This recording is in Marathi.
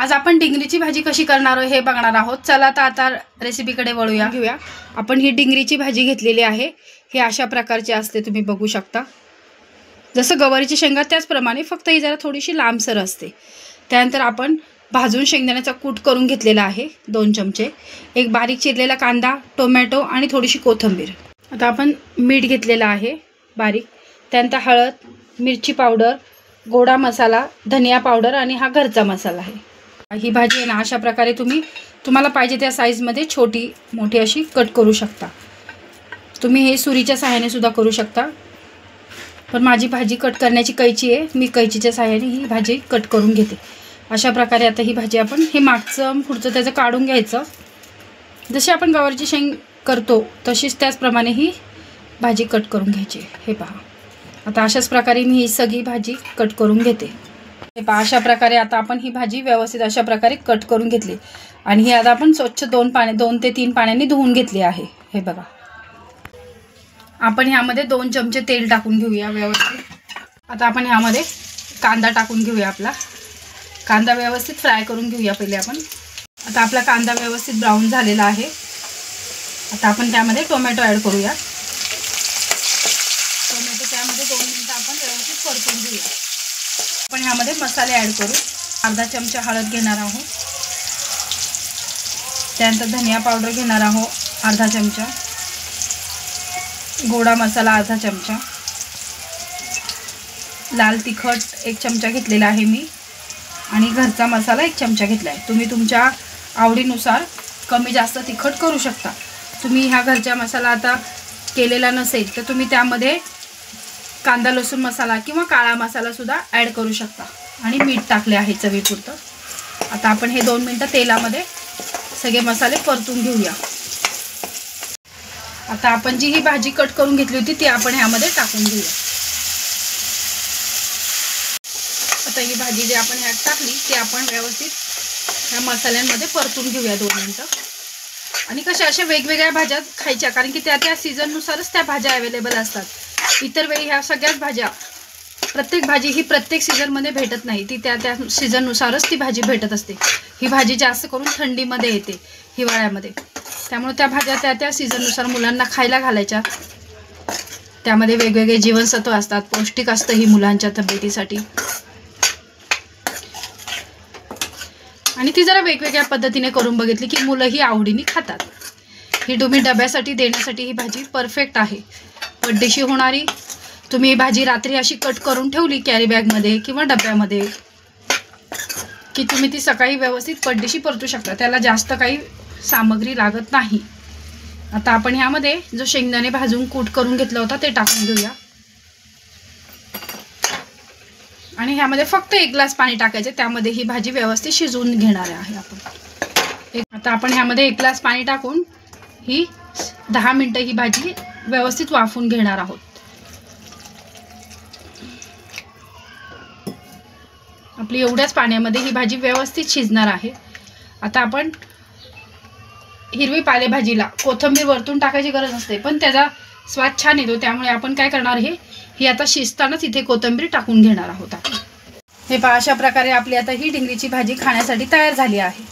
आज आपण डिंगरीची भाजी कशी करणार आहोत हे बघणार आहोत। चला तर आता रेसिपीकडे वळूया। घेऊया आपण ही डिंगरीची भाजी घेतलेली आहे। हे अशा प्रकारची असते, तुम्ही बघू शकता। जसं गवारीची शेंगा त्याचप्रमाणे, फक्त ही जरा थोडीशी लांबसर असते। त्यानंतर आपण भाजून शेंगदाण्याचा कूट करून घेतलेला आहे 2 चमचे, एक बारीक चिरलेला कांदा, टोमॅटो आणि थोडीशी कोथिंबीर। आता आपण मीठ घेतलेला आहे बारीक, त्यानंतर हळद, मिरची पावडर, गोडा मसाला, धनिया पावडर आणि हा घरचा मसाला आहे। ही भाजी आहे ना अशा प्रकारे तुम्हाला पाहिजे त्या साईजमध्ये छोटी मोठी अशी कट करू शकता। तुम्ही हे सुरीच्या सहाय्याने सुद्धा करू शकता, पण माझी भाजी कट करण्याची कैची आहे, मी कैचीच्या सहाय्याने ही भाजी कट करून घेते। अशा प्रकारे आता ही भाजी आपण हे मागचं पुढचं त्याचं काढून घ्यायचं। जशी आपण गवारीची शेंग करतो तशीच त्याचप्रमाणे ही भाजी कट करून घ्यायची। हे पहा, आता अशाच प्रकारे मी ही सगळी भाजी कट करून घेते। हे पहा, अशा प्रकारे आता आपण ही भाजी व्यवस्थित अशा प्रकारे कट करून घेतली आणि ही आता आपण स्वच्छ 2 ते 3 पाण्याने धुवून घेतली आहे। हे बघा, आपण ह्यामध्ये 2 चमचे तेल टाकून घेऊया व्यवस्थित। आता आपण ह्यामध्ये कांदा टाकून घेऊया। आपला कांदा व्यवस्थित फ्राय करून घेऊया पहिले आपण। आता आपला कांदा व्यवस्थित ब्राऊन झालेला आहे। आता आपण त्यामध्ये टोमॅटो ॲड करूया। टोमॅटो त्यामध्ये 2 मिनिटं आपण व्यवस्थित परतून घेऊया। आपण ह्यामध्ये मसाले ॲड करू। अर्धा चमचा हळद घेणार आहोत, त्यानंतर धनिया पावडर घेणार आहोत अर्धा चमचा, गोडा मसाला अर्धा चमचा, लाल तिखट 1 चमचा घेतलेला आहे मी, आणि घरचा मसाला 1 चमचा घेतला आहे। तुम्ही तुमच्या आवडीनुसार कमी जास्त तिखट करू शकता। तुम्ही हा घरचा मसाला आता केलेला नसेल तर तुम्ही त्यामध्ये कांदा लसूण मसाला किंवा काळा मसाला सुद्धा ॲड करू शकता, आणि मीठ टाकले आहे चवीपुरतं। आता आपण हे 2 मिनिटं तेलामध्ये सगळे मसाले परतून घेऊया। आता आपण जी ही भाजी कट करून घेतली होती ती आपण ह्यामध्ये टाकून घेऊया। आता ही भाजी जी आपण ह्यात टाकली ती आपण व्यवस्थित ह्या मसाल्यांमध्ये परतून घेऊया 2 मिनिटं। आणि कशा अशा वेगवेगळ्या भाज्या खायच्या, कारण की त्या सीझननुसारच त्या भाज्या अवेलेबल असतात। इतर वेळी ह्या सगळ्याच भाज्या, प्रत्येक भाजी ही प्रत्येक सीझनमध्ये भेटत नाही, ती त्या सीझननुसारच ती भाजी भेटत असते। ही भाजी जास्त करून थंडीमध्ये येते, हिवाळ्यामध्ये, त्यामुळे त्या भाज्या त्या सीझननुसार मुलांना खायला घालायच्या। त्यामध्ये वेगवेगळे जीवनसत्व असतात, पौष्टिक असतं ही मुलांच्या तब्येतीसाठी, आणि ती जरा वेगवेगळ्या पद्धतीने करून बघितली की मुलंही आवडीने खातात। ही तुम्ही डब्यासाठी देण्यासाठी ही भाजी परफेक्ट आहे, पड्डेशी होणारी। तुम्ही ही भाजी रात्री अशी कट करून ठेवली कॅरी बॅगमध्ये किंवा डब्यामध्ये की तुम्ही ती सकाळी व्यवस्थित पड्डेशी परतू शकता, त्याला जास्त काही सामग्री लागत नाही। आता आपण ह्यामध्ये जो शेंगदाणे भाजून कूट करून घेतला होता ते टाकून घेऊया, आणि ह्यामध्ये फक्त 1 ग्लास पाणी टाकायचे, त्यामध्ये ही भाजी व्यवस्थित शिजवून घेणार आहे आपण। आता आपण ह्यामध्ये 1 ग्लास पाणी टाकून ही 10 मिनिटं ही भाजी व्यवस्थित वाफून घेणार आहोत। आपली एवढ्याच पाण्यामध्ये ही भाजी व्यवस्थित शिजणार आहे। आता आपण हिरवी पालेभाजीला कोथिंबीर वरतून टाकायची गरज नसते, पण त्याचा स्वाद छान येतो, त्यामुळे आपण काय करणार ही आता शिजतानाच इथे कोथिंबीर टाकून घेणार आहोत आपण। हे पहा, अशा प्रकारे आपली आता ही डिंगरीची भाजी खाण्यासाठी तयार झाली आहे।